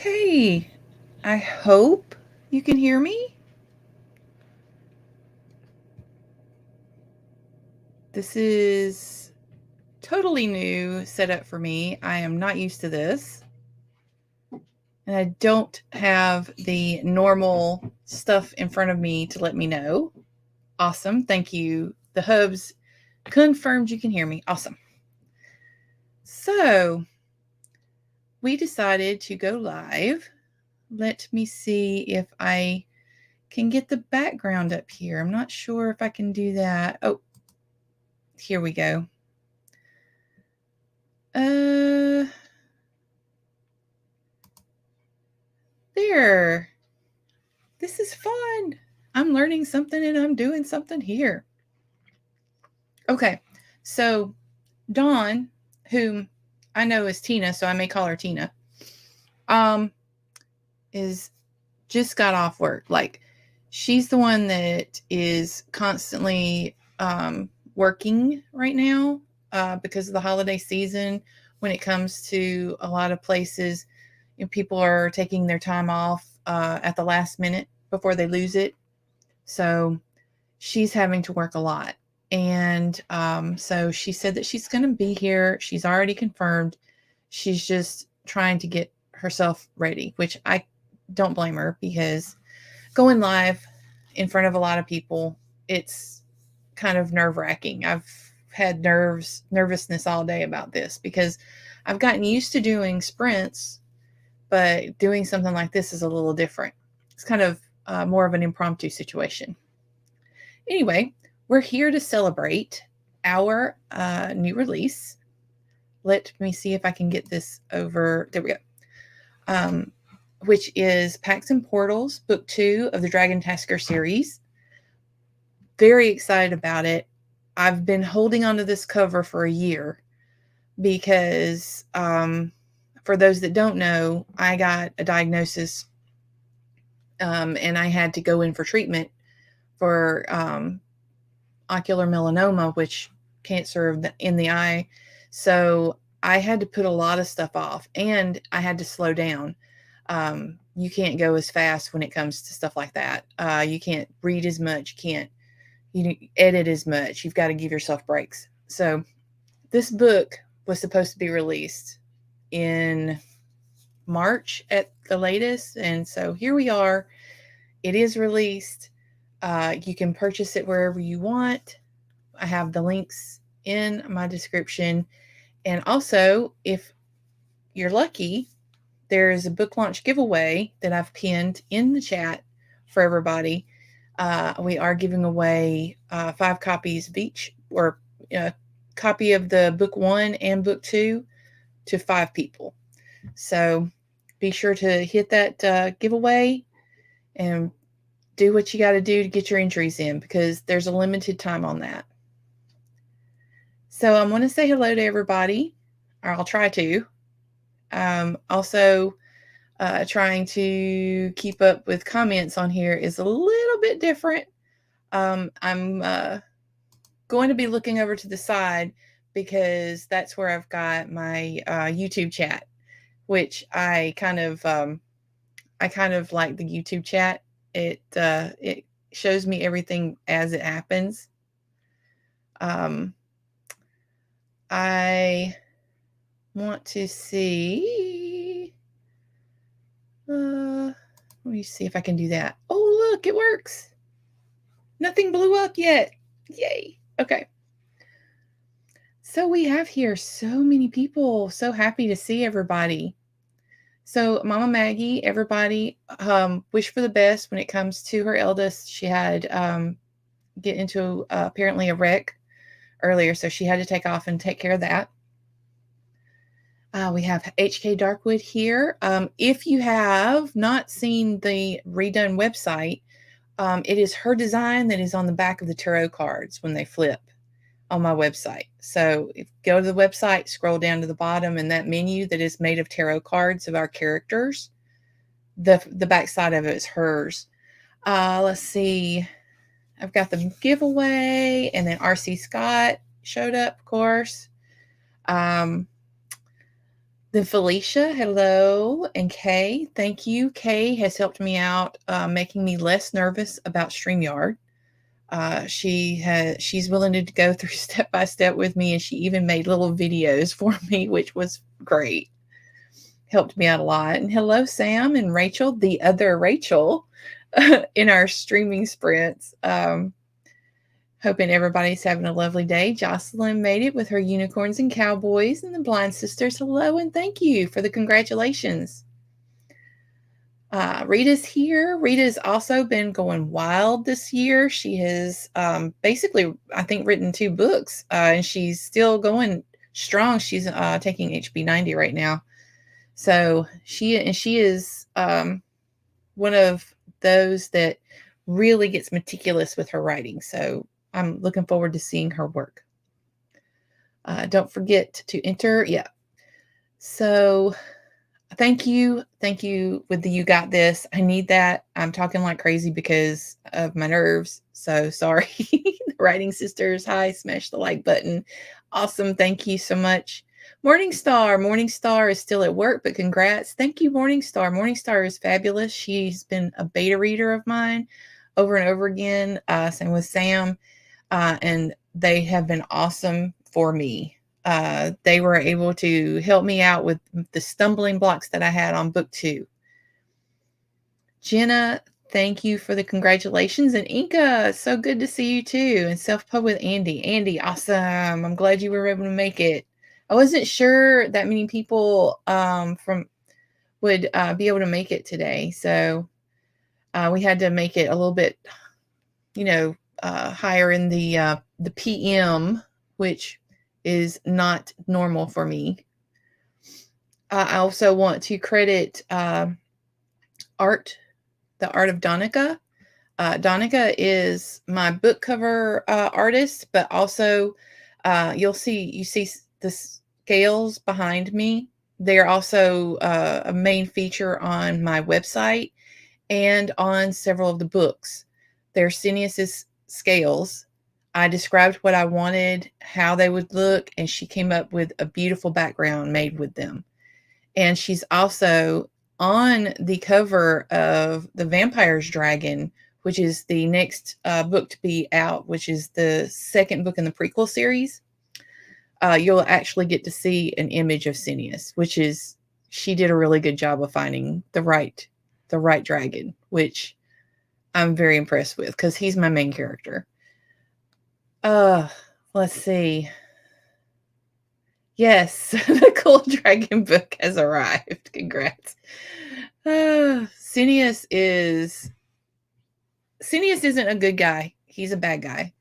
Okay, I hope you can hear me. This is totally new setup for me. I am not used to this. And I don't have the normal stuff in front of me to let me know. Awesome. Thank you. The hubs confirmed you can hear me. Awesome. So we decided to go live. Let me see if I can get the background up here. I'm not sure if I can do that. Oh, here we go. There. This is fun. I'm learning something and I'm doing something here. Okay. So Dawn, whom I know is Tina, so I may call her Tina, is just got off work. Like, she's the one that is constantly working right now because of the holiday season. When it comes to a lot of places, people are taking their time off at the last minute before they lose it. So she's having to work a lot. And so she said that she's going to be here. She's already confirmed. She's just trying to get herself ready, which I don't blame her, because going live in front of a lot of people, it's kind of nerve-wracking. I've had nervousness all day about this because I've gotten used to doing sprints, but doing something like this is a little different. It's kind of more of an impromptu situation. Anyway, we're here to celebrate our new release. Let me see if I can get this over. There we go. Which is Pacts and Portals, Book 2 of the Dragon Tasker series. Very excited about it. I've been holding onto this cover for a year because, for those that don't know, I got a diagnosis and I had to go in for treatment for ocular melanoma, which cancer in the eye. So I had to put a lot of stuff off and I had to slow down. You can't go as fast when it comes to stuff like that. You can't read as much. You edit as much. You've got to give yourself breaks. So this book was supposed to be released in March at the latest. And so here we are. It is released. You can purchase it wherever you want. I have the links in my description. And also, if you're lucky, there is a book launch giveaway that I've pinned in the chat for everybody. We are giving away 5 copies of each, or a copy of the book 1 and book 2 to 5 people. So be sure to hit that giveaway and do what you got to do to get your entries in, because there's a limited time on that. So I'm going to say hello to everybody, or I'll try to. Also, trying to keep up with comments on here is a little bit different. I'm going to be looking over to the side because that's where I've got my YouTube chat, which I kind of like the YouTube chat. It shows me everything as it happens. I want to see. Let me see if I can do that. Oh, look, it works. Nothing blew up yet. Yay. Okay. So we have here so many people. So happy to see everybody. So Mama Maggie, everybody, wish for the best when it comes to her eldest. She had get into apparently a wreck earlier, so she had to take off and take care of that. We have HK Darkwood here. If you have not seen the redone website, it is her design that is on the back of the tarot cards when they flip on my website. So if you go to the website, scroll down to the bottom, and that menu that is made of tarot cards of our characters, the back side of it is hers. Let's see. I've got the giveaway, and then RC Scott showed up, of course. Then Felicia, hello. And Kay, thank you. Kay has helped me out, making me less nervous about StreamYard. She's willing to go through step by step with me, and she even made little videos for me, which was great. Helped me out a lot. And hello, Sam and Rachel, the other Rachel, in our streaming sprints. Hoping everybody's having a lovely day. Jocelyn made it with her unicorns and cowboys, and the Blind Sisters. Hello and thank you for the congratulations. Rita's here. Rita's also been going wild this year. She has basically, I think, written 2 books, and she's still going strong. She's taking HB90 right now. So she is one of those that really gets meticulous with her writing. So I'm looking forward to seeing her work. Don't forget to enter. Yeah. So thank you. Thank you with the You Got This. I need that. I'm talking like crazy because of my nerves. So sorry. The Writing Sisters. Hi, smash the like button. Awesome. Thank you so much. Morningstar. Morningstar is still at work, but congrats. Thank you, Morningstar. Morningstar is fabulous. She's been a beta reader of mine over and over again. Same with Sam. And they have been awesome for me. They were able to help me out with the stumbling blocks that I had on book 2. Jenna, thank you for the congratulations. And Inka, so good to see you too. And self-pub with Andy. Andy, awesome. I'm glad you were able to make it. I wasn't sure that many people would be able to make it today. So we had to make it a little bit, higher in the PM, which is not normal for me. I also want to credit the art of Donica. Donica is my book cover artist, but also you see the scales behind me. They're also a main feature on my website and on several of the books. They're Cineas's scales. I described what I wanted, how they would look, and she came up with a beautiful background made with them. And she's also on the cover of The Vampire's Dragon, which is the next book to be out, which is the second book in the prequel series. You'll actually get to see an image of Cineas, which is, she did a really good job of finding the right dragon, which I'm very impressed with because he's my main character. Let's see. Yes, the Cool Dragon book has arrived. Congrats. Cineas isn't a good guy. He's a bad guy,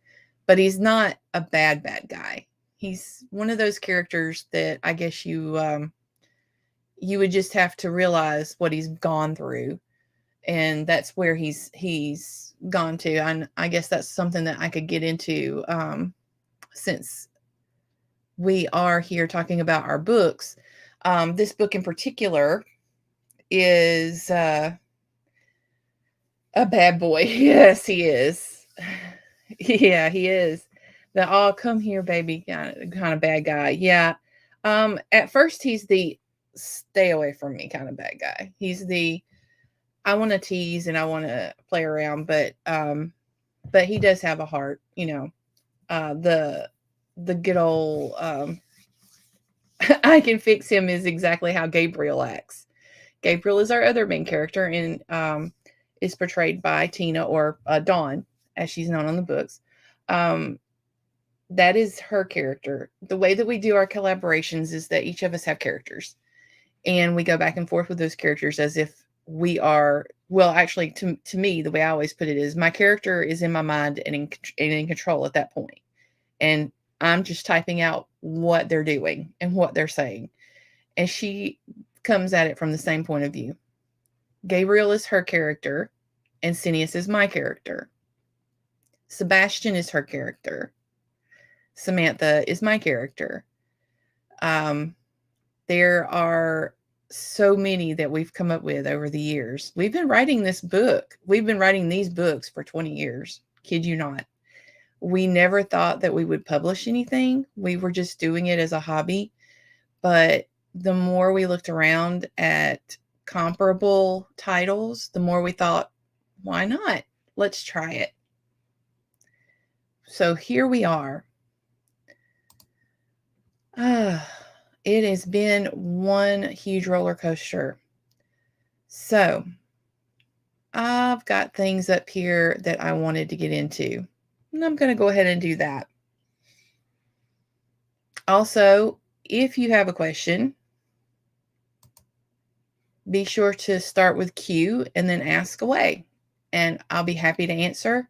but he's not a bad guy. He's one of those characters that I guess you would just have to realize what he's gone through. And that's where he's gone to. And I guess that's something that I could get into since we are here talking about our books. This book in particular is a bad boy. Yes, he is. Yeah, he is. The come here, baby, kind of bad guy. Yeah. At first, he's the stay away from me kind of bad guy. He's the I want to tease and I want to play around, but he does have a heart, the good old I can fix him is exactly how Gabriel acts. Gabriel is our other main character and is portrayed by Tina, or Dawn, as she's known on the books. That is her character. The way that we do our collaborations is that each of us have characters, and we go back and forth with those characters as if we are, well, actually, to me, the way I always put it is my character is in my mind and in control at that point. And I'm just typing out what they're doing and what they're saying. And she comes at it from the same point of view. Gabriel is her character and Cineas is my character. Sebastian is her character. Samantha is my character. There are so many that we've come up with over the years. We've been writing this book. We've been writing these books for 20 years. Kid you not. We never thought that we would publish anything. We were just doing it as a hobby. But the more we looked around at comparable titles, the more we thought, why not? Let's try it. So here we are. It has been one huge roller coaster. So I've got things up here that I wanted to get into, and I'm going to go ahead and do that. Also, if you have a question, be sure to start with Q and then ask away, and I'll be happy to answer.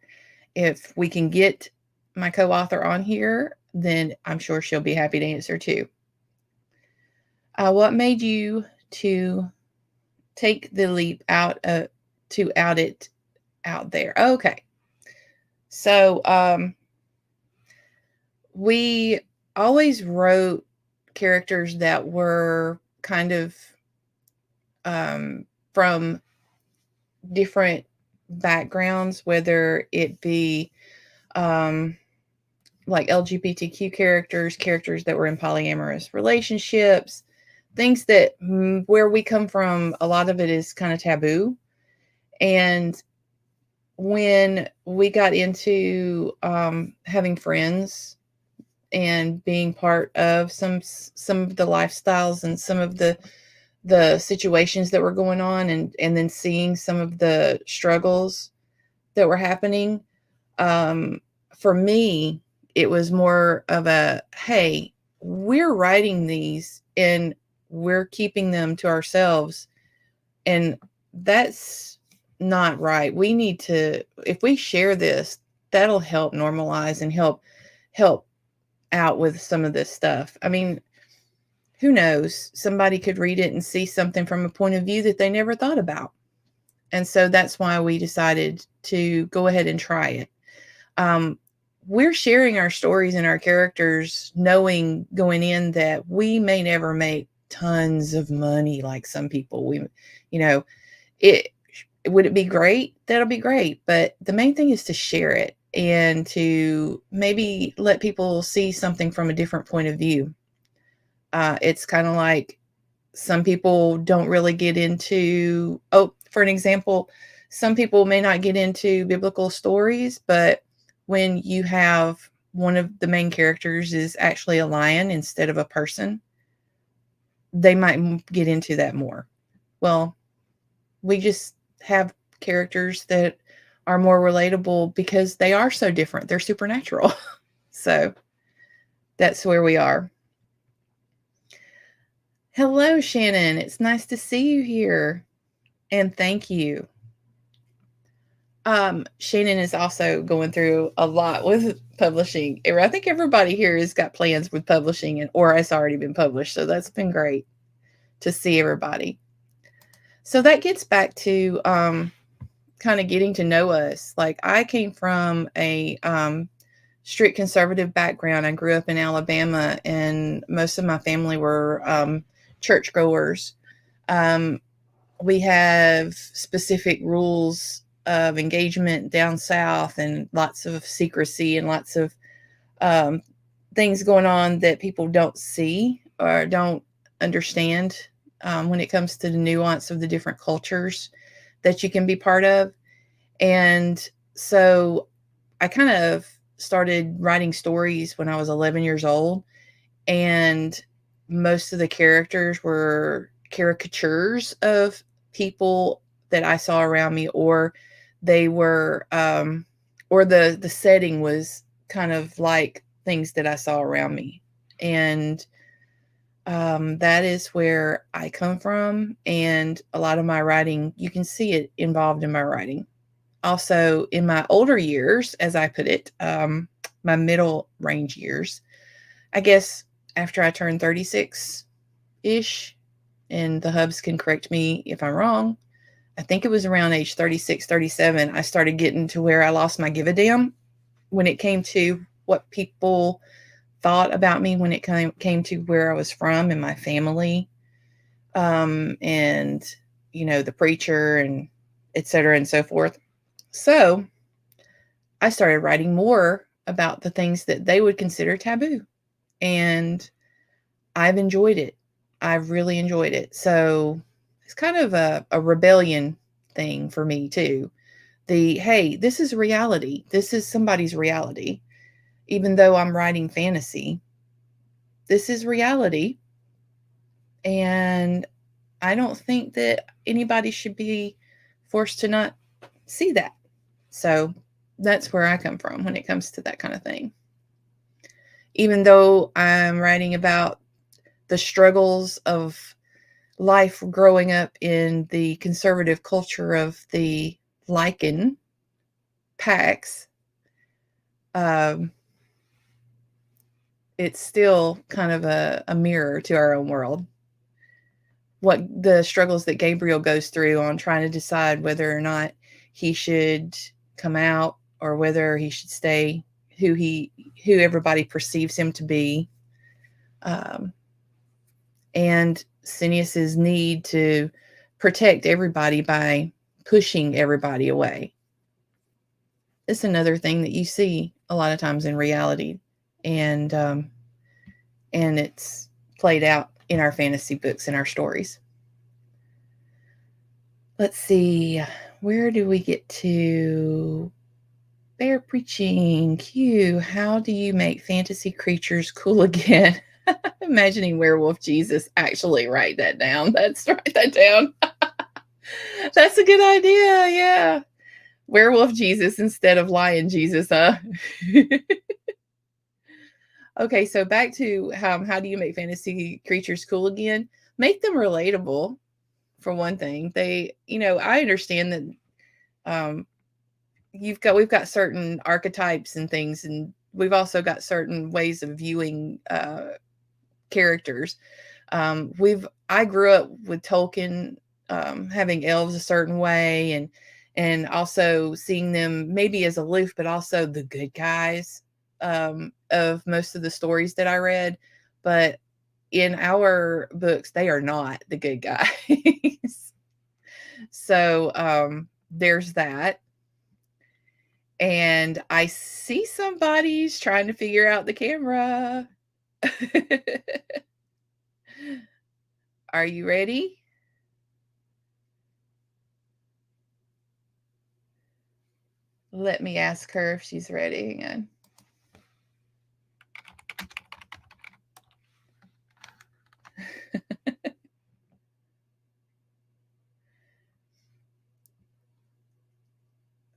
If we can get my co-author on here, then I'm sure she'll be happy to answer too. What made you to take the leap out it out there? Okay. So we always wrote characters that were kind of from different backgrounds, whether it be like LGBTQ characters that were in polyamorous relationships, things that where we come from, a lot of it is kind of taboo. And when we got into having friends and being part of some of the lifestyles and some of the situations that were going on, and then seeing some of the struggles that were happening, for me, it was more of a, hey, we're writing these and we're keeping them to ourselves, and that's not right. We need to, if we share this, that'll help normalize and help out with some of this stuff. I mean, who knows? Somebody could read it and see something from a point of view that they never thought about. And so that's why we decided to go ahead and try it. We're sharing our stories and our characters, knowing going in that we may never make tons of money like some people. It would it be great? That'll be great. But the main thing is to share it and to maybe let people see something from a different point of view. It's kind of like some people don't really get into, for an example, some people may not get into biblical stories, but when you have one of the main characters is actually a lion instead of a person, they might get into that more. Well, we just have characters that are more relatable because they are so different. They're supernatural. So that's where we are. Hello, Shannon. It's nice to see you here. And thank you. Shannon is also going through a lot with publishing. I think everybody here has got plans with publishing or has already been published. So that's been great to see everybody. So that gets back to kind of getting to know us. Like, I came from a strict conservative background. I grew up in Alabama, and most of my family were churchgoers. We have specific rules of engagement down south, and lots of secrecy and lots of things going on that people don't see or don't understand when it comes to the nuance of the different cultures that you can be part of. And so I kind of started writing stories when I was 11 years old, and most of the characters were caricatures of people that I saw around me, or they were or the setting was kind of like things that I saw around me. And that is where I come from, and a lot of my writing, you can see it involved in my writing. Also, in my older years, as I put it, my middle range years, I guess after I turned 36-ish, and the hubs can correct me if I'm wrong, I think it was around age 36, 37, I started getting to where I lost my give a damn when it came to what people thought about me, when it came to where I was from and my family, and, the preacher and et cetera and so forth. So I started writing more about the things that they would consider taboo, and I've enjoyed it. I really enjoyed it. So it's kind of a rebellion thing for me too. Hey, this is reality. This is somebody's reality. Even though I'm writing fantasy, this is reality. And I don't think that anybody should be forced to not see that. So that's where I come from when it comes to that kind of thing. Even though I'm writing about the struggles of life growing up in the conservative culture of the lichen packs, um, it's still kind of a mirror to our own world. What the struggles that Gabriel goes through on trying to decide whether or not he should come out or whether he should stay who everybody perceives him to be. And Sineas's need to protect everybody by pushing everybody away. It's another thing that you see a lot of times in reality, and it's played out in our fantasy books and our stories. Let's see, where do we get to? Bear preaching. Q. How do you make fantasy creatures cool again? Imagining werewolf Jesus. Actually, write that down. Write that down. That's a good idea. Yeah. Werewolf Jesus instead of lion Jesus, huh? Okay, so back to how do you make fantasy creatures cool again? Make them relatable, for one thing. I understand that we've got certain archetypes and things, and we've also got certain ways of viewing characters. I grew up with Tolkien, having elves a certain way, and also seeing them maybe as aloof, but also the good guys of most of the stories that I read. But in our books, they are not the good guys. So there's that. And I see somebody's trying to figure out the camera. Are you ready? Let me ask her if she's ready. Hang on.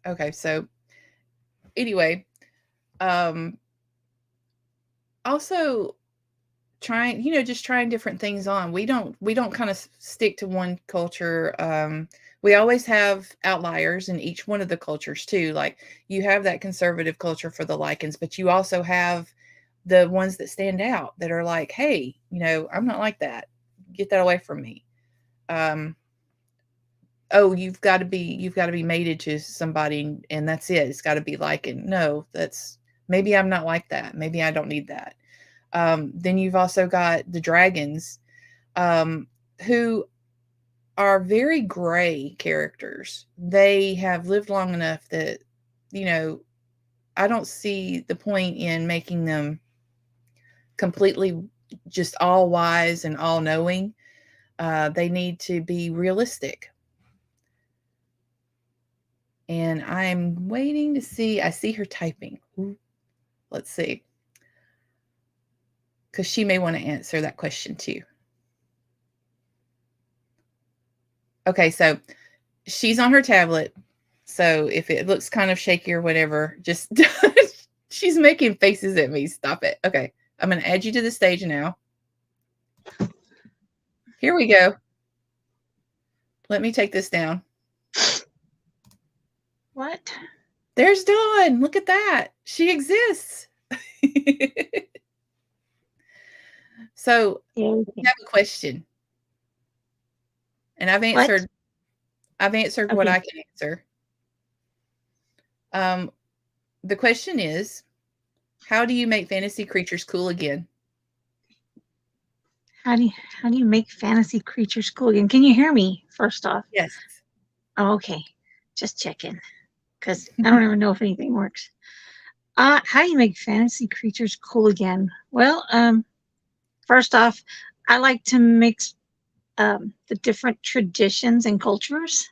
Okay, so anyway, also just trying different things on. We don't kind of stick to one culture. We always have outliers in each one of the cultures too. Like you have that conservative culture for the lichens, but you also have the ones that stand out that are like, hey, I'm not like that. Get that away from me. Oh, you've got to be mated to somebody and that's it. It's got to be lichen. No, maybe I'm not like that. Maybe I don't need that. Then you've also got the dragons, who are very gray characters. They have lived long enough that, I don't see the point in making them completely just all wise and all knowing. They need to be realistic. And I'm waiting to see. I see her typing. Ooh, let's see. Because she may want to answer that question too. Okay, so she's on her tablet. So if it looks kind of shaky or whatever, just she's making faces at me. Stop it. Okay, I'm going to add you to the stage now. Here we go. Let me take this down. What? There's Dawn. Look at that. She exists. So we have a question. And I've answered what I can answer. The question is, how do you make fantasy creatures cool again? How do you make fantasy creatures cool again? Can you hear me first off? Yes. Oh, okay. Just checking. Because I don't even know if anything works. How do you make fantasy creatures cool again? Well, first off, I like to mix the different traditions and cultures.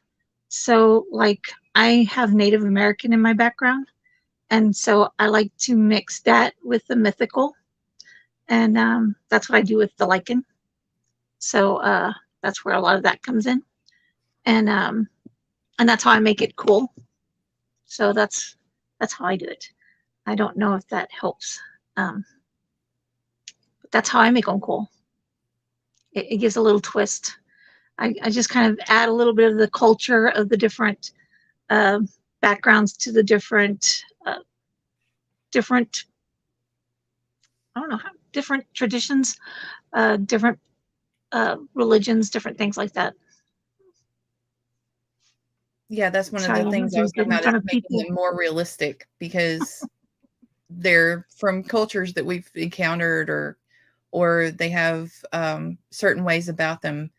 So, like, I have Native American in my background, and so I like to mix that with the mythical, and that's what I do with the lichen. So that's where a lot of that comes in, and um, and that's how I make it cool. So that's how I do it. I don't know if that helps, um, but that's how I make them cool. It gives a little twist. I just kind of add a little bit of the culture of the different uh, backgrounds to the different I don't know how different traditions, different religions, different things like that. Yeah, that's one of Sorry, the I'm not things I doing was good talking in about, is front of making people. them more realistic, because they're from cultures that we've encountered, or they have certain ways about them.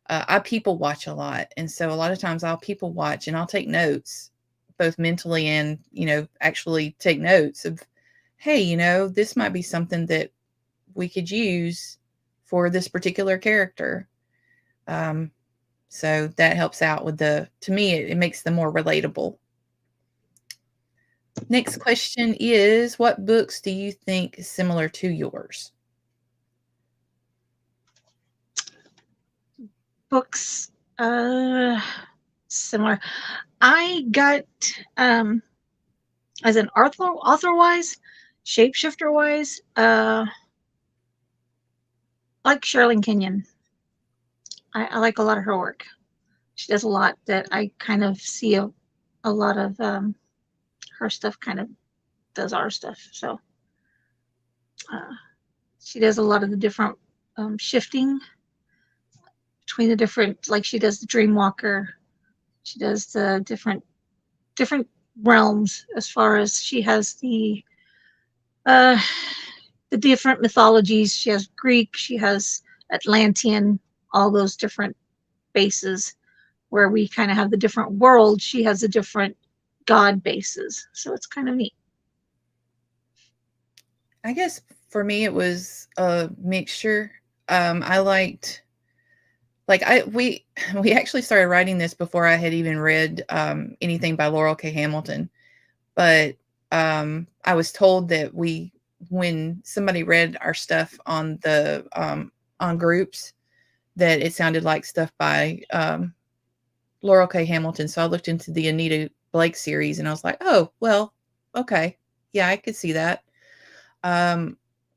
I people watch a lot, and so a lot of times I'll people watch and I'll take notes, both mentally and actually take notes of, hey, this might be something that we could use for this particular character. Um, so that helps out with to me, it makes them more relatable. Next question is, what books do you think is similar to yours? Books, similar. I got um, as an author wise, shapeshifter wise, like Sherilyn Kenyon. I like a lot of her work. She does a lot that I kind of see a lot of her stuff kind of does our stuff. So uh, she does a lot of the different shifting between the different, like she does the Dreamwalker. She does the different realms as far as she has uh, the different mythologies. She has Greek, she has Atlantean, all those different bases where we kind of have the different worlds. She has the different god bases. So it's kind of neat. I guess for me it was a mixture. I liked, like, we actually started writing this before I had even read anything by Laurel K. Hamilton. But I was told that when somebody read our stuff on groups, that it sounded like stuff by Laurel K. Hamilton. So I looked into the Anita Blake series, and I was like, oh, well, okay, yeah, I could see that. Um,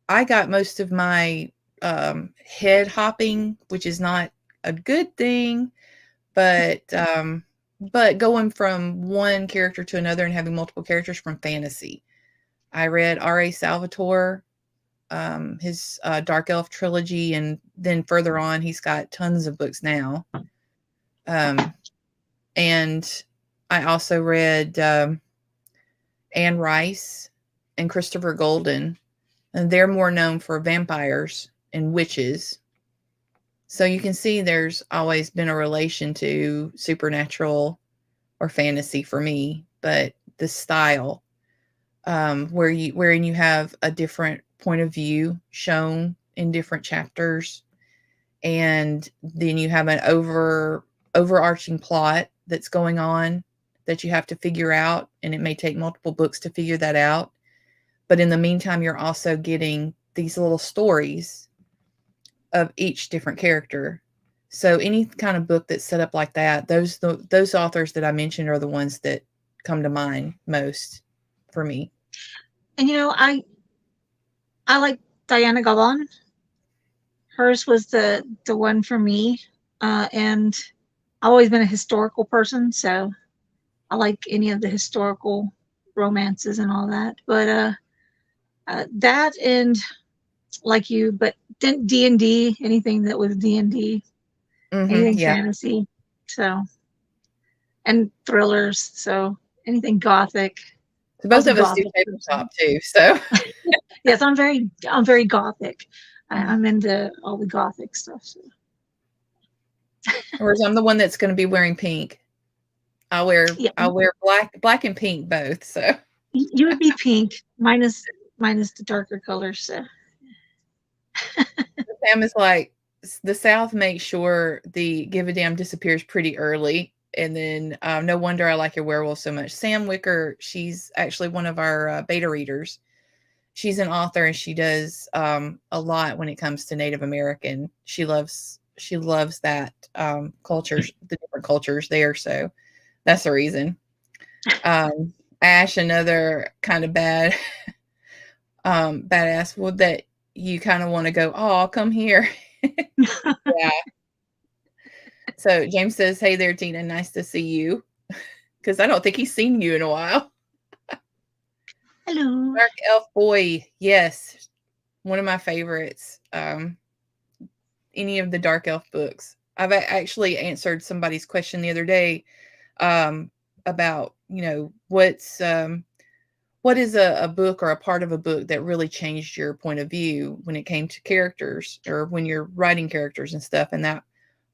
I got most of my head hopping, which is not a good thing, but going from one character to another and having multiple characters, from fantasy. I read R.A. Salvatore, his Dark Elf trilogy, and then further on, he's got tons of books now. And I also read Anne Rice and Christopher Golden, and they're more known for vampires and witches. So you can see there's always been a relation to supernatural or fantasy for me, but the style, wherein you have a different point of view shown in different chapters, and then you have an overarching plot that's going on that you have to figure out, and it may take multiple books to figure that out. But in the meantime, you're also getting these little stories of each different character. So any kind of book that's set up like that, those authors that I mentioned are the ones that come to mind most for me. And I like Diana Gabon. Hers was the one for me, and I've always been a historical person, so I like any of the historical romances and all that. But that and like you, but D&D, anything that was D&D, anything Yeah. fantasy, so and thrillers, so anything gothic. So I was both a of us do gothic person. tabletop too. So Yes, I'm very gothic. Mhm. I'm into all the gothic stuff. So. Whereas I'm the one that's going to be wearing pink. Yeah, I'll wear black and pink both. So you would be pink minus the darker colors. So. Sam is like, the South makes sure the give a damn disappears pretty early. And then no wonder I like your werewolf so much. Sam Wicker, she's actually one of our beta readers. She's an author and she does a lot when it comes to Native American. She loves that cultures, the different cultures there. So that's the reason. Ash, another kind of badass. Well, that you kind of want to go, oh, come here. Yeah. So James says, "Hey there, Tina. Nice to see you." Because I don't think he's seen you in a while. Hello. Dark Elf Boy, yes, one of my favorites. Any of the Dark Elf books. I've actually answered somebody's question the other day about what is a book or a part of a book that really changed your point of view when it came to characters or when you're writing characters and stuff, and that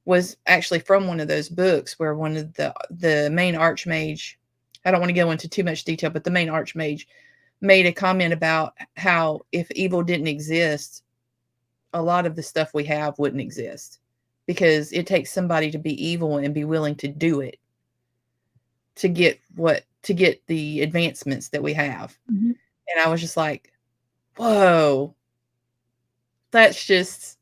was actually from one of those books where one of the main archmage, I don't want to go into too much detail, but the main archmage made a comment about how if evil didn't exist, a lot of the stuff we have wouldn't exist because it takes somebody to be evil and be willing to do it to get the advancements that we have. Mhm. And I was just like, whoa, that's just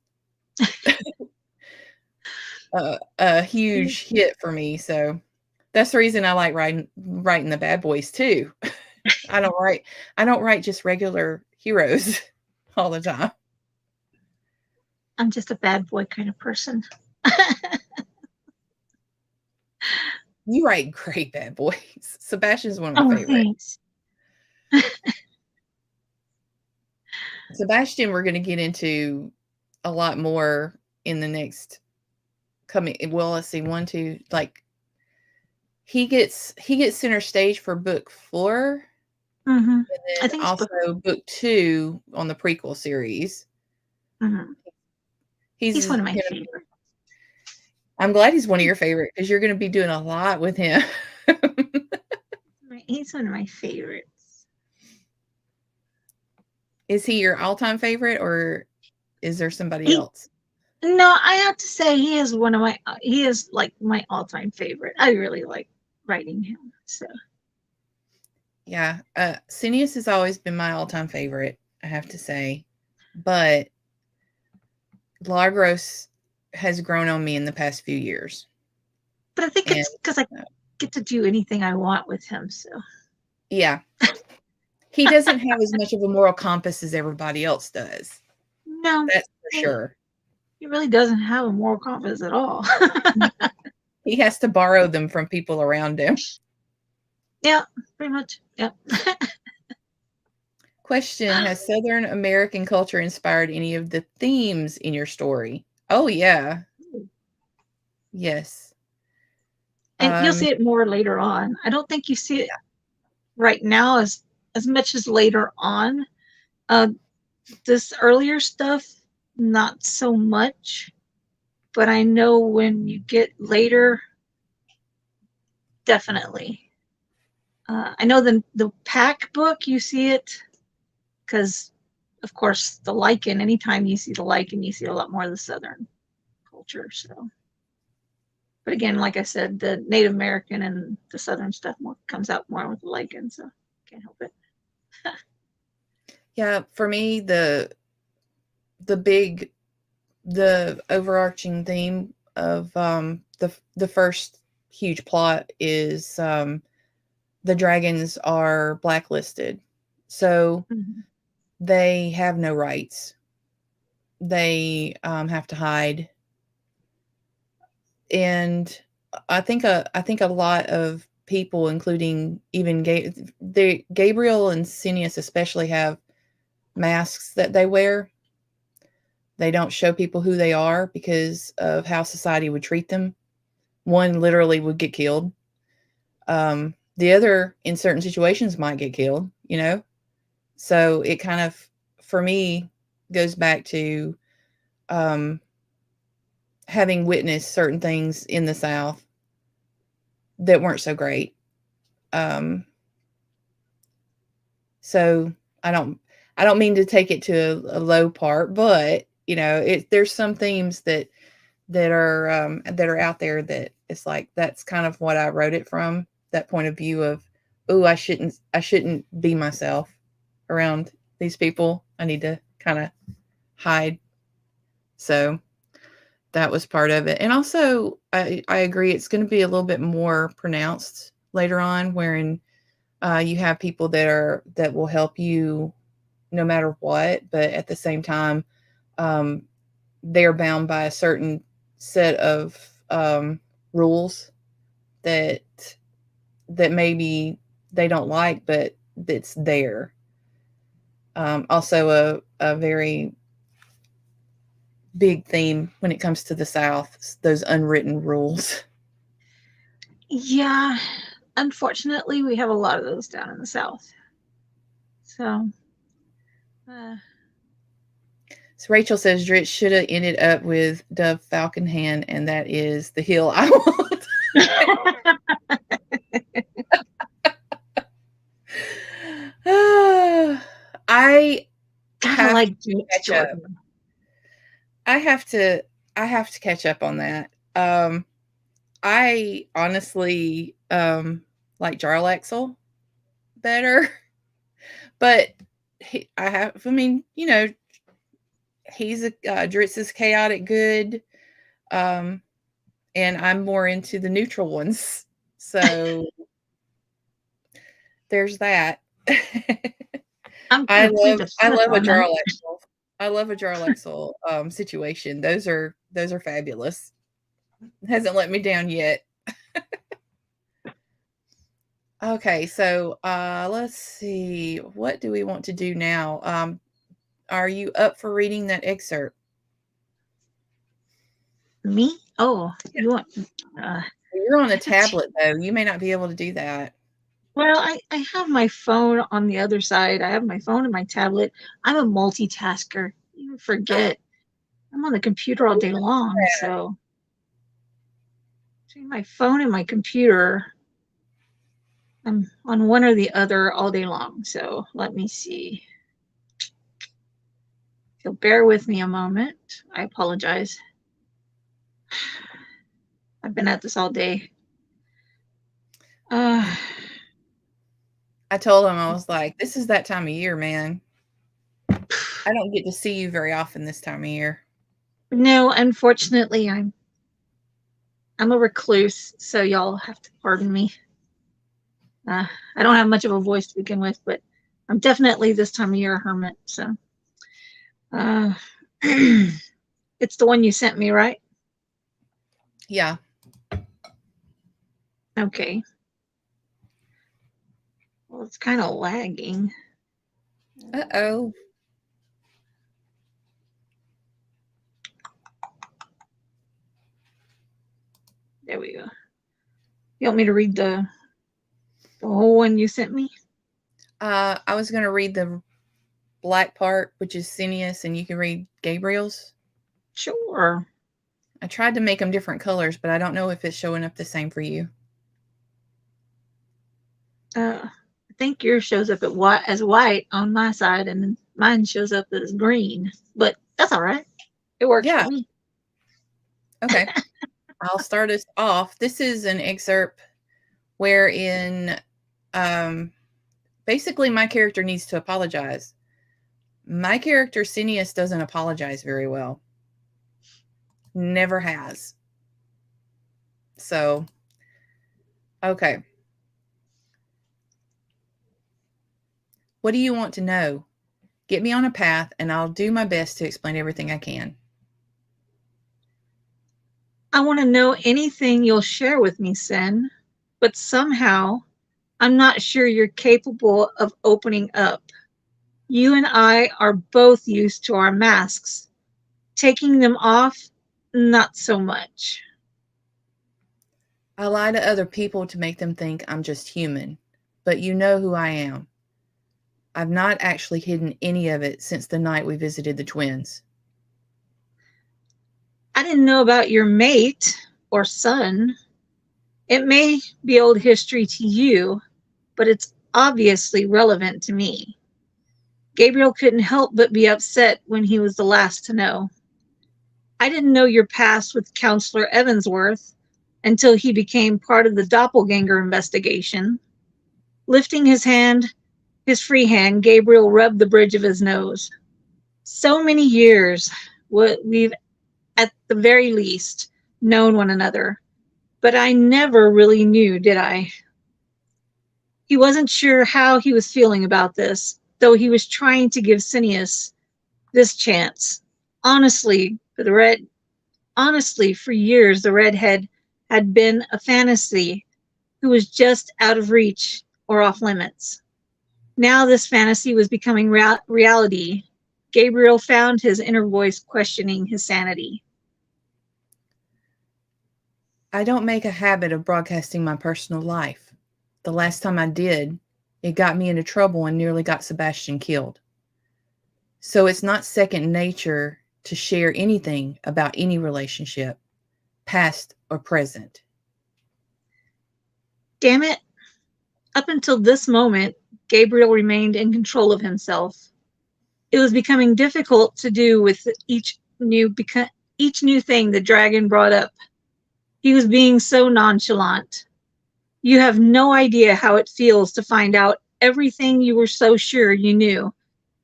a huge hit for me. So that's the reason I like writing the bad boys too. I don't write just regular heroes all the time. I'm just a bad boy kind of person. You write great bad boys. Sebastian's one of my Oh, favorites. thanks. Sebastian, we're going to get into a lot more in the next coming. Well, let's see, one, two, like he gets center stage for book 4, Hmm. and I then think it's also book 2 on the prequel series. Mhm. He's He's one of my gonna. favorites. I'm glad he's one of your favorite because you're going to be doing a lot with him. He's one of my favorites. Is he your all-time favorite, or is there somebody He, else? no, I have to say he is one of my. He is like my all-time favorite. I really like writing him. So Yeah, Cineas has always been my all-time favorite, I have to say, but Lagros has grown on me in the past few years, but I think and it's because I get to do anything I want with him. So yeah, he doesn't have as much of a moral compass as everybody else does. no, That's for sure. he really doesn't have a moral compass at all. He has to borrow them from people around him. Yeah, pretty much. Yep. Question: has Southern American culture inspired any of the themes in your story? Oh yeah, yes. And you'll Um, see it more later on. I don't think you see it right now as much as later on. Uh, this earlier stuff, not so much. But I know when you get later, definitely. I know the pack book you see it because, of course, the lichen. Anytime you see the lichen, you see a lot more of the southern culture. So, but again, like I said, the Native American and the southern stuff more comes out more with the lichen. So can't help it. yeah, for me, the big the overarching theme of the first huge plot is the dragons are blacklisted, so Mm-hmm. they have no rights. They have to hide, and I think a lot of people, including even Gabriel and Cineas especially, have masks that they wear. They don't show people who they are because of how society would treat them. One literally would get killed. The other, in certain situations, might get killed, you know? So it kind of, for me, goes back to um, having witnessed certain things in the South that weren't so great. Um, so I don't mean to take it to a low part, but there's some themes that are out there that it's like that's kind of what I wrote it from, that point of view of, oh, I shouldn't be myself around these people. I need to kind of hide. So that was part of it. And also I agree it's going to be a little bit more pronounced later on, wherein you have people that will help you no matter what, but at the same time, um, they're bound by a certain set of rules that maybe they don't like, but it's there. Also, a very big theme when it comes to the South, those unwritten rules. Yeah, unfortunately, we have a lot of those down in the South. So, So Rachel says Dritch should have ended up with Dove Falconhand, and that is the hill I want. I kind of have like to James catch up. Jordan. I have to catch up on that. I honestly like Jarlaxle better, but I mean, he's a Dritz is chaotic good, um, and I'm more into the neutral ones. So there's that. I'm I gonna plead love the I fifth love a on that. Jarlaxle. I love a Jarlaxle situation. Those are fabulous. Hasn't let me down yet. Okay, so let's see. What do we want to do now? Are you up for reading that excerpt? Me? Oh, Yeah. you want? You're on a I have to. tablet though. You may not be able to do that. Well, I have my phone on the other side. I have my phone and my tablet. I'm a multitasker. You forget. I'm on the computer all day long. So between my phone and my computer, I'm on one or the other all day long. So let me see. If you'll bear with me a moment. I apologize. I've been at this all day. Uh, I told him, I was like, this is that time of year, man. I don't get to see you very often this time of year. no, unfortunately, I'm a recluse, so y'all have to pardon me. I don't have much of a voice to begin with, but I'm definitely this time of year a hermit. So, uh, it's the one you sent me, right? Yeah. Okay. Well, it's kind of lagging. Uh-oh. There we go. You want me to read the whole one you sent me? I was going to read the black part, which is Cineas, and you can read Gabriel's. Sure. I tried to make them different colors, but I don't know if it's showing up the same for you. I think yours shows up as white on my side, and mine shows up as green. But that's all right. It works for Yeah. me. Okay. I'll start us off. This is an excerpt wherein basically my character needs to apologize. My character, Cineas, doesn't apologize very well. Never has. So, okay. What do you want to know? Get me on a path, and I'll do my best to explain everything I can. I want to know anything you'll share with me, Sen, but somehow I'm not sure you're capable of opening up. You and I are both used to our masks. Taking them off, not so much. I lie to other people to make them think I'm just human, but you know who I am. I've not actually hidden any of it since the night we visited the twins. I didn't know about your mate or son. It may be old history to you, but it's obviously relevant to me. Gabriel couldn't help but be upset when he was the last to know. I didn't know your past with Counselor Evansworth until he became part of the Doppelganger investigation. Lifting his free hand, Gabriel rubbed the bridge of his nose. So many years, what we've at the very least known one another, but I never really knew, did I? He wasn't sure how he was feeling about this, though he was trying to give Cineas this chance. Honestly, for years the redhead had been a fantasy who was just out of reach or off limits. Now this fantasy was becoming reality. Gabriel found his inner voice questioning his sanity. I don't make a habit of broadcasting my personal life. The last time I did, it got me into trouble and nearly got Sebastian killed. So it's not second nature to share anything about any relationship, past or present. Damn it. Up until this moment, Gabriel remained in control of himself. It was becoming difficult to do with each new thing the dragon brought up. He was being so nonchalant. You have no idea how it feels to find out everything you were so sure you knew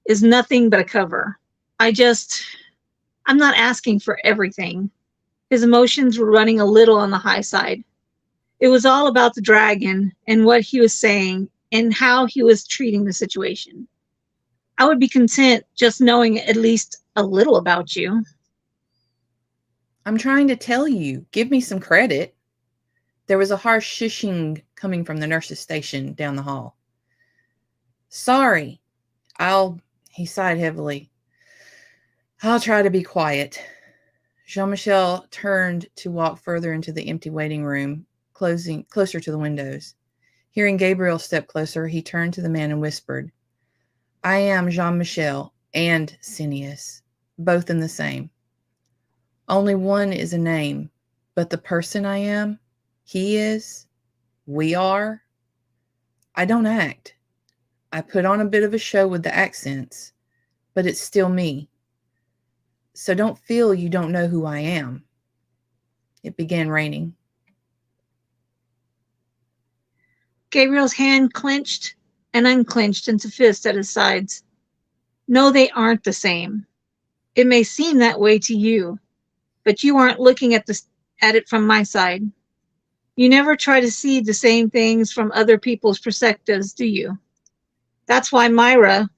is nothing but a cover. I'm not asking for everything. His emotions were running a little on the high side. It was all about the dragon and what he was saying and how he was treating the situation. I would be content just knowing at least a little about you. I'm trying to tell you, give me some credit. There was a harsh shushing coming from the nurse's station down the hall. Sorry, he sighed heavily. I'll try to be quiet. Jean-Michel turned to walk further into the empty waiting room, closer to the windows. Hearing Gabriel step closer, he turned to the man and whispered, I am Jean-Michel and Cineas, both in the same. Only one is a name, but the person I am, he is, we are. I don't act. I put on a bit of a show with the accents, but it's still me. So don't feel you don't know who I am. It began raining. Gabriel's hand clenched and unclenched into fists at his sides. No, they aren't the same. It may seem that way to you, but you aren't looking at it from my side. You never try to see the same things from other people's perspectives, do you? That's why Myra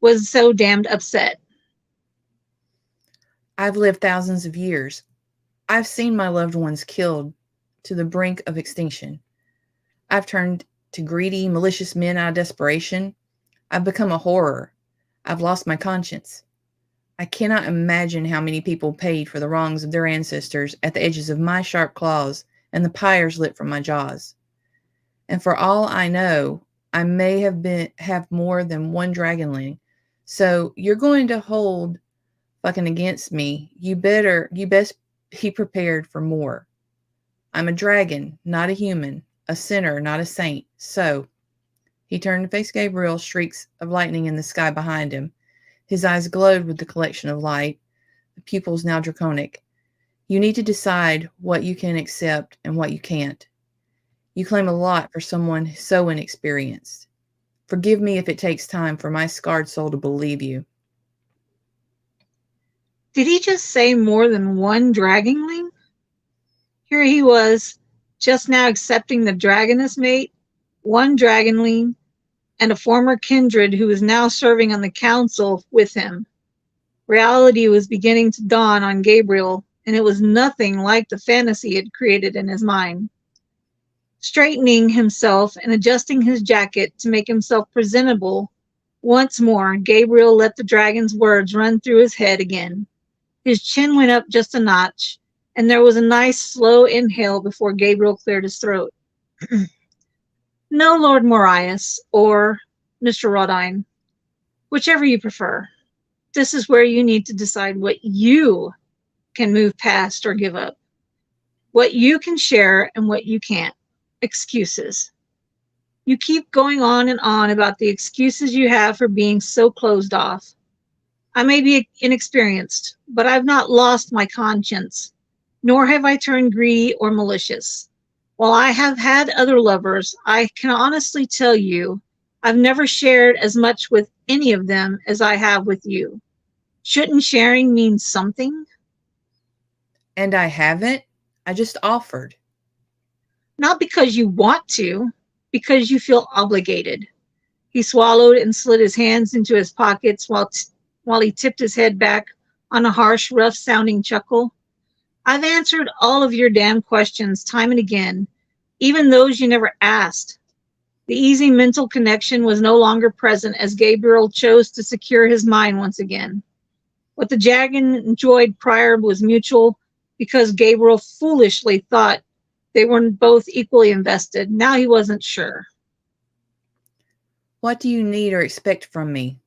was so damned upset. I've lived thousands of years. I've seen my loved ones killed to the brink of extinction. I've turned to greedy, malicious men out of desperation. I've become a horror. I've lost my conscience. I cannot imagine how many people paid for the wrongs of their ancestors at the edges of my sharp claws and the pyres lit from my jaws. And for all I know, I may have more than one dragonling. So you're going to hold fucking against me. You best be prepared for more. I'm a dragon, not a human, a sinner, not a saint. So he turned to face Gabriel, streaks of lightning in the sky behind him. His eyes glowed with the collection of light, the pupils now draconic. You need to decide what you can accept and what you can't. You claim a lot for someone so inexperienced. Forgive me if it takes time for my scarred soul to believe you. Did he just say more than one dragonling? Here he was, just now accepting the dragoness mate, one dragonling, and a former kindred who was now serving on the council with him. Reality was beginning to dawn on Gabriel, and it was nothing like the fantasy he had created in his mind. Straightening himself and adjusting his jacket to make himself presentable, once more, Gabriel let the dragon's words run through his head again. His chin went up just a notch, and there was a nice slow inhale before Gabriel cleared his throat. No, Lord Morias, or Mr. Rodine, whichever you prefer. This is where you need to decide what you can move past or give up, what you can share and what you can't. Excuses. You keep going on and on about the excuses you have for being so closed off. I may be inexperienced, but I've not lost my conscience, nor have I turned greedy or malicious. While I have had other lovers, I can honestly tell you I've never shared as much with any of them as I have with you. Shouldn't sharing mean something? And I haven't. I just offered. Not because you want to, because you feel obligated. He swallowed and slid his hands into his pockets while he tipped his head back on a harsh, rough sounding chuckle. I've answered all of your damn questions time and again, even those you never asked. The easy mental connection was no longer present as Gabriel chose to secure his mind once again. What the dragon enjoyed prior was mutual because Gabriel foolishly thought they were both equally invested. Now he wasn't sure. What do you need or expect from me?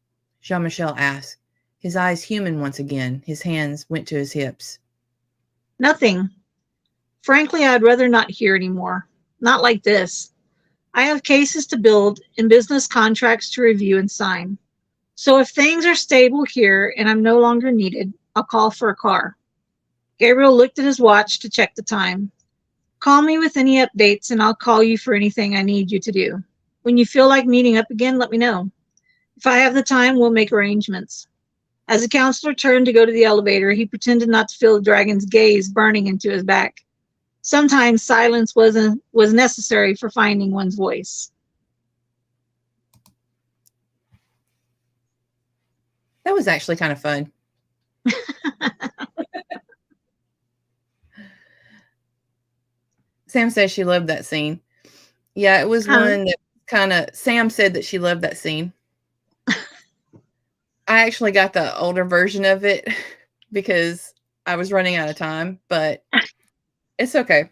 Jean-Michel asked, his eyes human once again. His hands went to his hips. Nothing. Frankly, I'd rather not hear anymore. Not like this. I have cases to build and business contracts to review and sign. So if things are stable here and I'm no longer needed, I'll call for a car. Gabriel looked at his watch to check the time. Call me with any updates and I'll call you for anything I need you to do. When you feel like meeting up again, let me know. If I have the time, we'll make arrangements. As the counselor turned to go to the elevator, he pretended not to feel the dragon's gaze burning into his back. Sometimes silence was necessary for finding one's voice. That was actually kind of fun. Sam says she loved that scene. Yeah, it was one that kind of, Sam said that she loved that scene. I actually got the older version of it because I was running out of time, but it's okay.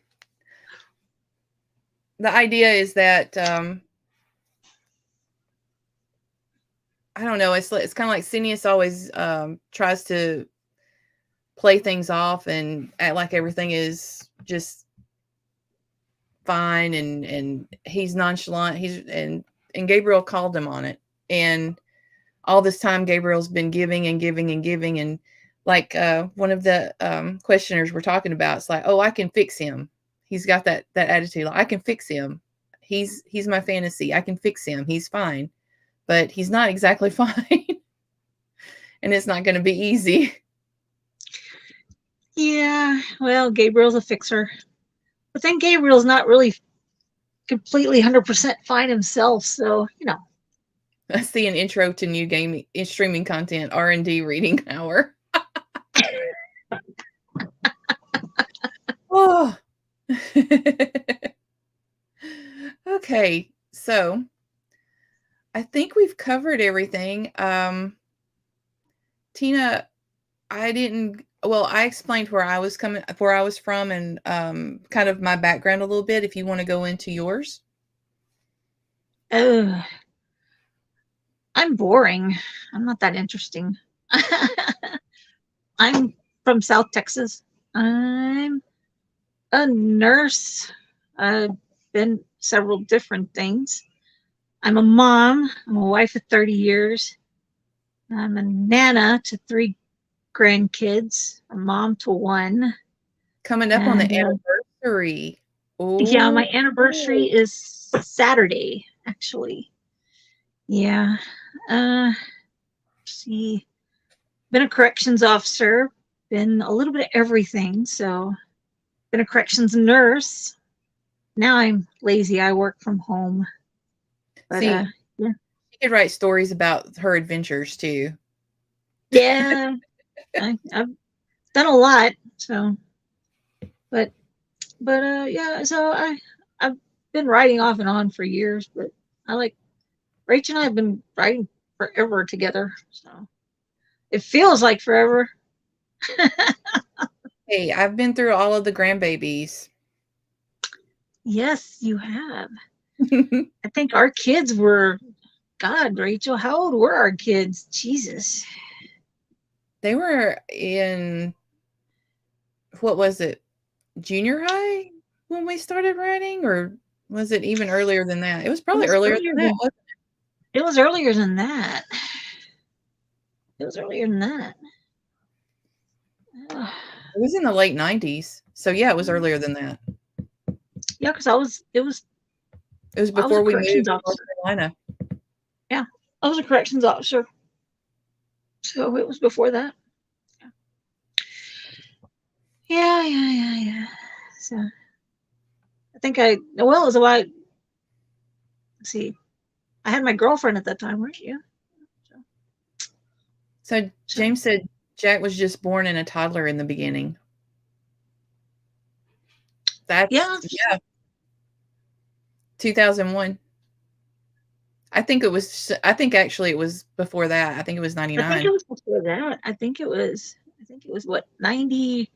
The idea is that, I don't know, it's kind of like Cineas always tries to play things off and act like everything is just fine, and he's nonchalant. And Gabriel called him on it. And all this time Gabriel's been giving and giving and giving, and like one of the questioners were talking about, it's like, oh, I can fix him. He's got that attitude, like, I can fix him. He's my fantasy. I can fix him. He's fine. But he's not exactly fine. And it's not going to be easy. Yeah, well, Gabriel's a fixer. But then Gabriel's not really completely 100% fine himself, so, you know. I see an intro to new gaming streaming content, R&D reading hour. Oh. Okay, so I think we've covered everything. Tina, I explained where I was from, and kind of my background a little bit, if you want to go into yours. I'm boring. I'm not that interesting. I'm from South Texas. I'm a nurse. I've been several different things. I'm a mom. I'm a wife of 30 years. I'm a nana to 3 grandkids, a mom to 1. Coming up on the anniversary. Yeah, my Ooh. anniversary is Saturday, actually. Yeah. See, been a corrections officer, been a little bit of everything. So, been a corrections nurse. Now I'm lazy. I work from home. But See, yeah. she could write stories about her adventures too. Yeah, I've done a lot. So, but yeah. So I've been writing off and on for years. But I like Rachel and I have been writing forever together. So it feels like forever. Hey, I've been through all of the grandbabies. Yes, you have. I think our kids were, God, Rachel, how old were our kids? Jesus. They were in, what was it, junior high when we started writing, or was it even earlier than that? It was probably earlier than that, wasn't it was earlier than that. It was earlier than that. It was in the late 90s. So yeah, it was earlier than that. Yeah, because I was Before a we moved corrections to North officer. Carolina. Yeah, I was a corrections officer, so it was before that. Yeah. So I think it was a while. Let's see, I had my girlfriend at that time, right? Yeah. So James said Jack was just born in a toddler in the beginning. That's Yeah. 2001. I think actually it was before that. I think it was I think 99. it was before that. I think it was what 90.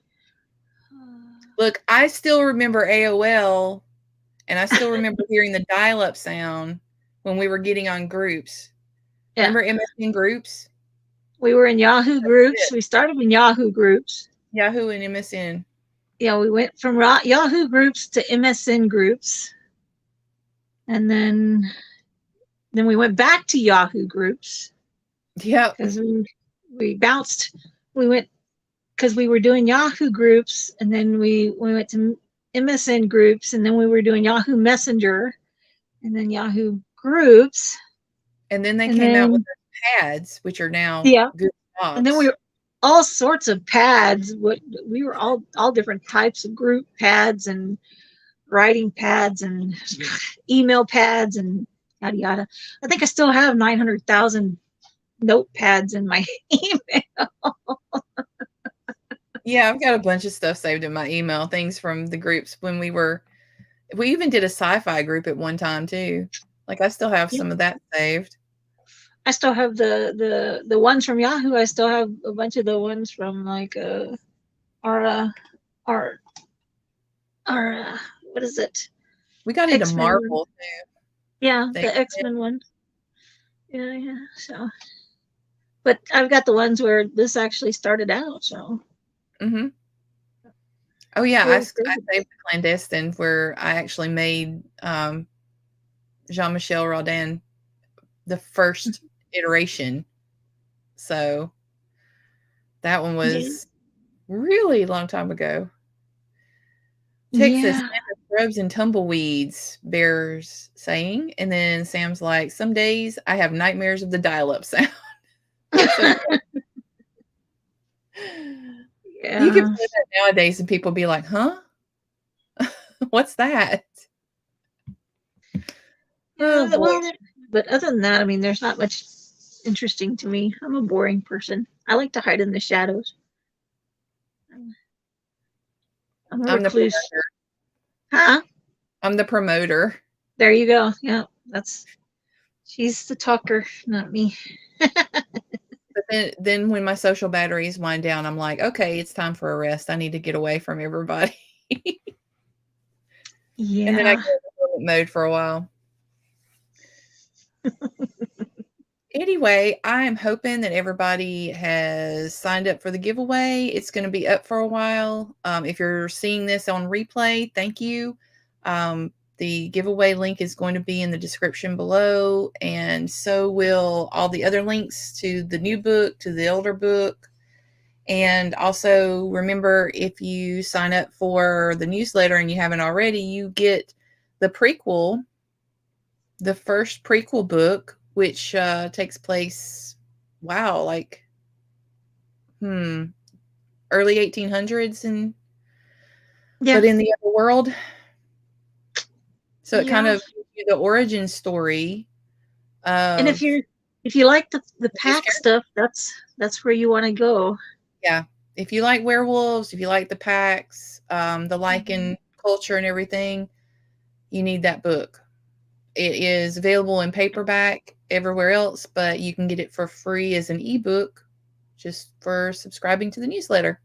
Look, I still remember AOL, and I still remember hearing the dial-up sound when we were getting on groups. Yeah. Remember MSN groups? We were in Yahoo groups. We started in Yahoo groups. Yahoo and MSN. Yeah, we went from Yahoo groups to MSN groups, and then we went back to Yahoo groups. Yeah, because we bounced. We went because we were doing Yahoo groups, and then we went to MSN groups, and then we were doing Yahoo Messenger, and then Yahoo groups, and then they came out with the pads, which are now good docs. And then we were all sorts of pads. We were all different types of group pads and writing pads and email pads and yada yada. I think I still have 900,000 notepads in my email. Yeah, I've got a bunch of stuff saved in my email, things from the groups when we even did a sci-fi group at one time too. Like I still have some of that saved. I still have the ones from Yahoo. I still have a bunch of the ones from like our what is it? We got into Marvel too. Yeah, the X-Men one. Yeah. So, but I've got the ones where this actually started out. So. Mm-hmm. Oh yeah, I saved the Clandestine where I actually made Jean-Michel Rodin the first iteration. So that one was really long time ago. Texas, scrubs and tumbleweeds, Bears saying. And then Sam's like, some days I have nightmares of the dial-up sound. You can say that nowadays and people be like, huh? What's that? Yeah, well, but other than that, I mean, there's not much interesting to me. I'm a boring person. I like to hide in the shadows. I'm a recluse. Huh? I'm the promoter. There you go. Yeah, she's the talker, not me. But then when my social batteries wind down, I'm like, okay, it's time for a rest. I need to get away from everybody. Yeah. And then I go in mode for a while. Anyway, I am hoping that everybody has signed up for the giveaway. It's going to be up for a while. If you're seeing this on replay, thank you. The giveaway link is going to be in the description below, and so will all the other links to the new book, to the older book. And also remember, if you sign up for the newsletter and you haven't already, you get the prequel, the first prequel book, which takes place, like early 1800s but in the other world. So it kind of gives you the origin story. And if you like the pack stuff, that's where you want to go. Yeah. If you like werewolves, if you like the packs, the Lycan culture and everything, you need that book. It is available in paperback everywhere else, but you can get it for free as an ebook just for subscribing to the newsletter.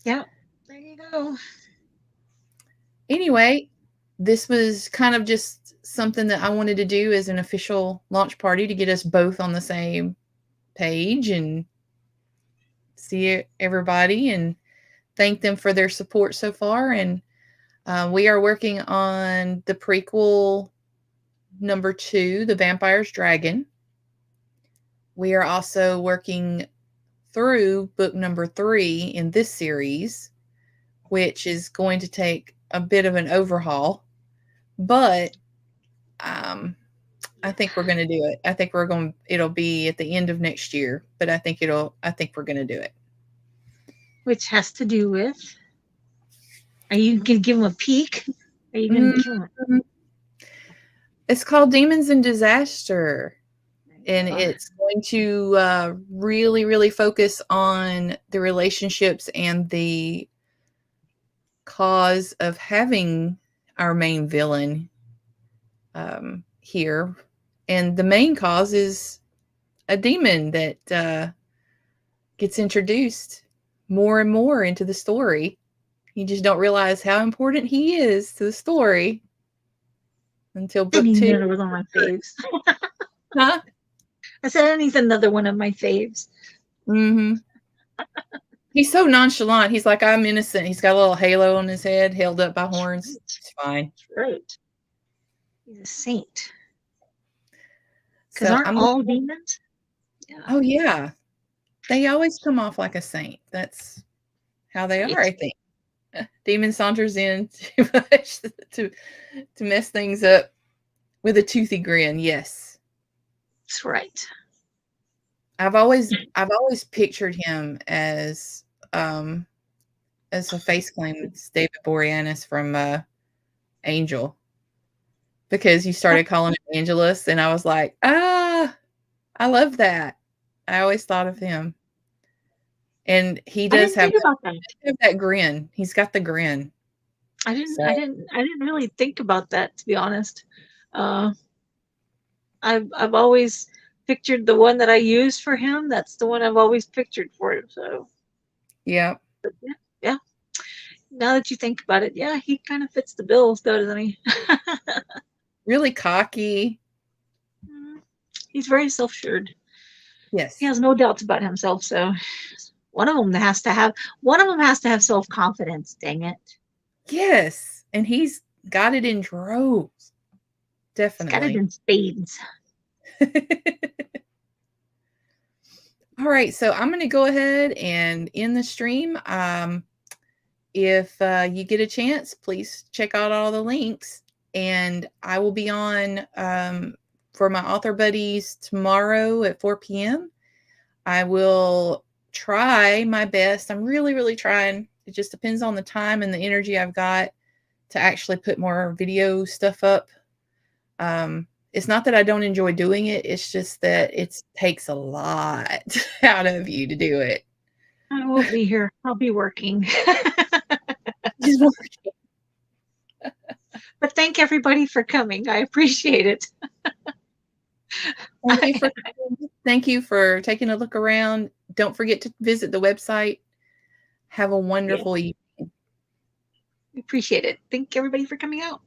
Yeah, there you go. Anyway, this was kind of just something that I wanted to do as an official launch party to get us both on the same page and see everybody and thank them for their support so far. And we are working on the prequel number 2, The Vampire's Dragon. we are also working through book number 3 in this series, which is going to take a bit of an overhaul, but I think we're going to do it. I think it'll be at the end of next year, but I think we're going to do it. Which has to do with, are you going to give them a peek? Are you going to give them It's called Demons and Disaster. And it's going to really, really focus on the relationships and the cause of having our main villain here. And the main cause is a demon that gets introduced more and more into the story. You just don't realize how important he is to the story until book 2. Another one of my faves. Huh? I said, and he's another one of my faves. Mm-hmm. He's so nonchalant. He's like, I'm innocent. He's got a little halo on his head, held up by horns. It's fine. Right. He's a saint. Because aren't all demons? Yeah. Oh, yeah. They always come off like a saint. That's how they are, I think. Demon saunters in to mess things up with a toothy grin. Yes. That's right. I've always pictured him as a face claim. It's David Boreanaz from Angel, because you started calling him Angelus, and I was like, I love that. I always thought of him, and he does have that grin. He's got the grin. I didn't really think about that, to be honest. I've always pictured the one that I use for him. That's the one I've always pictured for him. So, yeah. Yeah. Now that you think about it, yeah, he kind of fits the bill, doesn't he? Really cocky. He's very self-assured. Yes. He has no doubts about himself. So, one of them has to have self-confidence. Dang it. Yes, and he's got it in droves. Definitely. He's got it in spades. All right, so I'm going to go ahead and end the stream. If you get a chance, please check out all the links, and I will be on for my author buddies tomorrow at 4 p.m. I will try my best. I'm really, really trying. It just depends on the time and the energy I've got to actually put more video stuff up. It's not that I don't enjoy doing it. It's just that it takes a lot out of you to do it. I won't be here. I'll be working. Just working. But thank everybody for coming. I appreciate it. Thank you for taking a look around. Don't forget to visit the website. Have a wonderful evening. Appreciate it. Thank everybody for coming out.